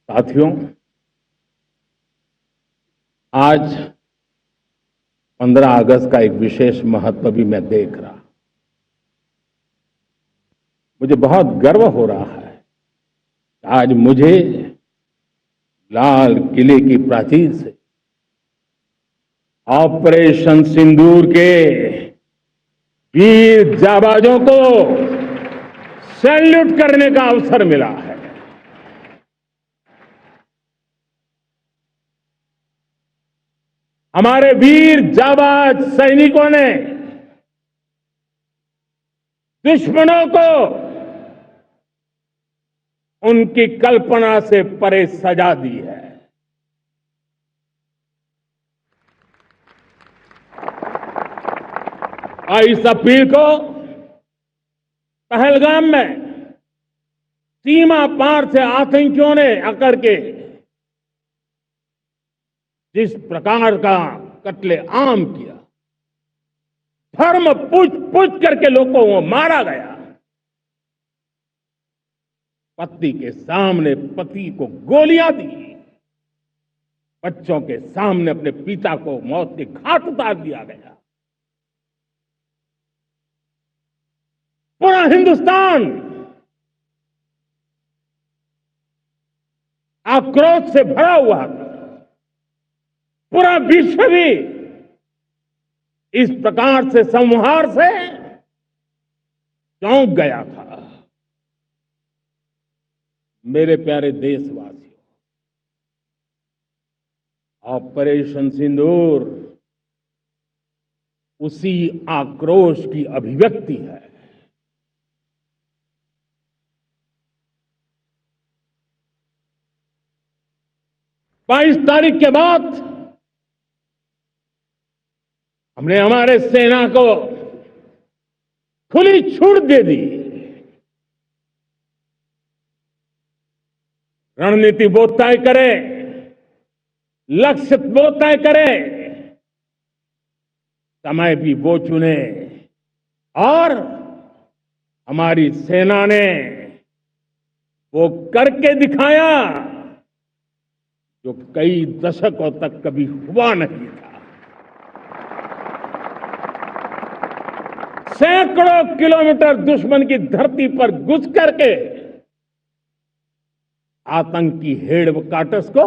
साथियों, आज 15 अगस्त का एक विशेष महत्व भी मैं देख रहा। मुझे बहुत गर्व हो रहा है। आज मुझे लाल किले की प्राचीर से ऑपरेशन सिंदूर के वीर जाबाजों को सैल्यूट करने का अवसर मिला है। हमारे वीर जाबाज सैनिकों ने दुश्मनों को उनकी कल्पना से परे सजा दी है। और इस अपील को पहलगाम में सीमा पार से आतंकियों ने आकर के जिस प्रकार का कत्ले आम किया, धर्म पूछ पूछ करके लोगों को मारा गया। पत्नी के सामने पति को गोलियां दी, बच्चों के सामने अपने पिता को मौत के घाट उतार दिया गया। पूरा हिंदुस्तान आक्रोश से भरा हुआ था। पूरा विश्व भी इस प्रकार से संहार से चौंक गया था। मेरे प्यारे देशवासियों, ऑपरेशन सिंदूर उसी आक्रोश की अभिव्यक्ति है। 22 तारीख के बाद हमने हमारे सेना को खुली छूट दे दी। रणनीति वो तय करे, लक्ष्य वो तय करे, समय भी वो चुने। और हमारी सेना ने वो करके दिखाया जो कई दशकों तक कभी हुआ नहीं था। सैकड़ों किलोमीटर दुश्मन की धरती पर घुस करके आतंकी हेडक्वार्टर्स को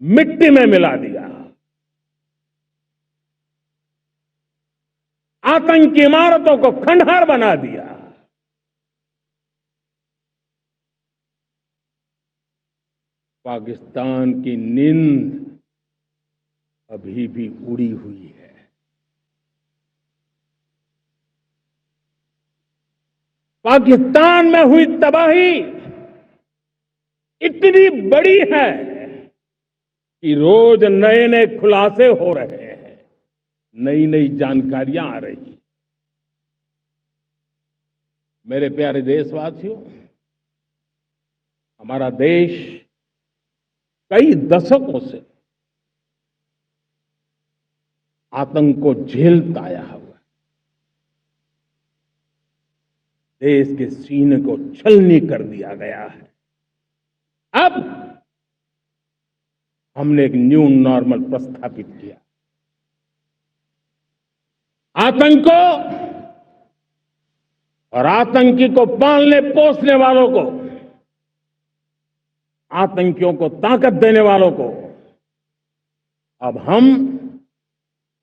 मिट्टी में मिला दिया। आतंकी इमारतों को खंडहर बना दिया। पाकिस्तान की नींद अभी भी उड़ी हुई है। पाकिस्तान में हुई तबाही इतनी बड़ी है कि रोज नए नए खुलासे हो रहे हैं, नई नई जानकारियां आ रही। मेरे प्यारे देशवासियों, हमारा देश कई दशकों से आतंक को झेलता आया हुआ है। देश के सीने को छलनी कर दिया गया है। अब हमने एक न्यू नॉर्मल प्रस्थापित किया। आतंक को और आतंकी को पालने पोसने वालों को, आतंकियों को ताकत देने वालों को अब हम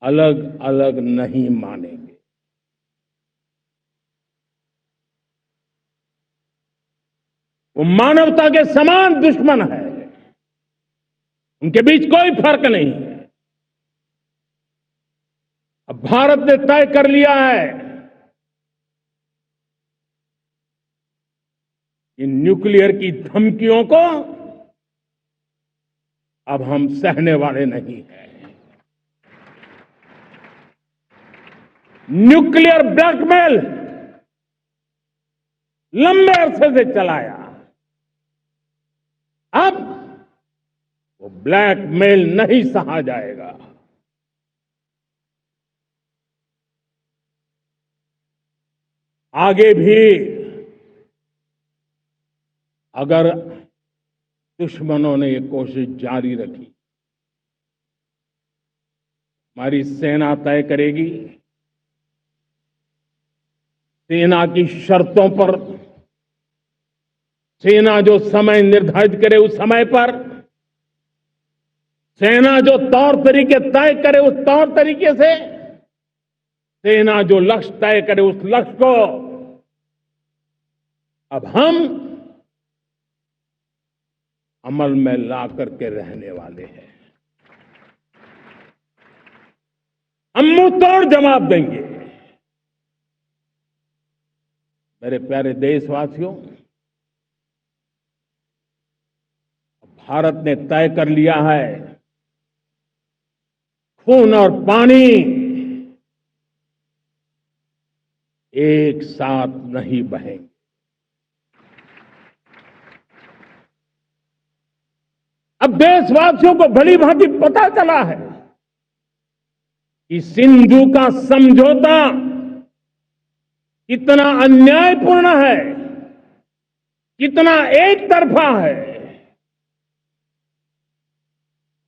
अलग अलग नहीं मानेंगे। वो मानवता के समान दुश्मन है। उनके बीच कोई फर्क नहीं है। अब भारत ने तय कर लिया है कि न्यूक्लियर की धमकियों को अब हम सहने वाले नहीं हैं। न्यूक्लियर ब्लैकमेल लंबे अरसे से चलाया, अब वो ब्लैकमेल नहीं सहा जाएगा। आगे भी अगर दुश्मनों ने ये कोशिश जारी रखी। हमारी सेना तय करेगी, सेना की शर्तों पर, सेना जो समय निर्धारित करे उस समय पर, सेना जो तौर तरीके तय करे उस तौर तरीके से, सेना जो लक्ष्य तय करे उस लक्ष्य को अब हम अमल में ला करके रहने वाले हैं। हम मुंह तोड़ जवाब देंगे। मेरे प्यारे देशवासियों, भारत ने तय कर लिया है, खून और पानी एक साथ नहीं बहेंगे। अब देशवासियों को भली भांति पता चला है कि सिंधु का समझौता कितना अन्यायपूर्ण है, कितना एक तरफा है।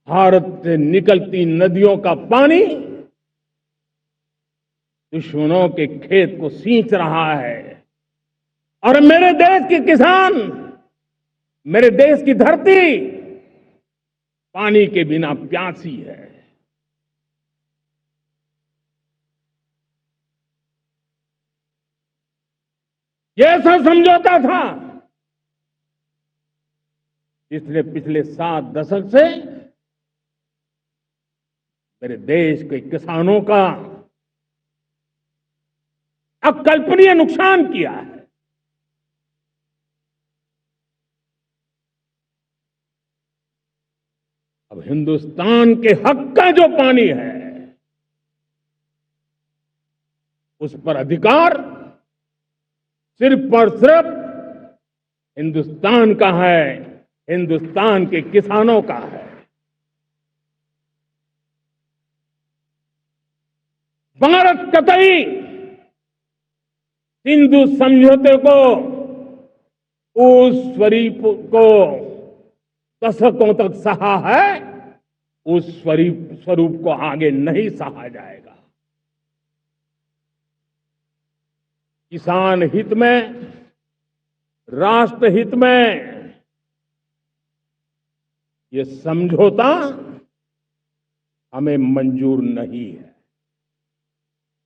भारत से निकलती नदियों का पानी दुश्मनों के खेत को सींच रहा है और मेरे देश के किसान, मेरे देश की धरती पानी के बिना प्यासी है। ये ऐसा समझौता था इसलिए पिछले 7 दशक से मेरे देश के किसानों का अकल्पनीय नुकसान किया है। अब हिंदुस्तान के हक का जो पानी है उस पर अधिकार सिर्फ और सिर्फ हिंदुस्तान का है, हिंदुस्तान के किसानों का है। भारत कतई सिंधु समझौते को, उस स्वरूप को दशकों तक सहा है, उस स्वरूप को आगे नहीं सहा जाएगा। किसान हित में, राष्ट्र हित में ये समझौता हमें मंजूर नहीं है।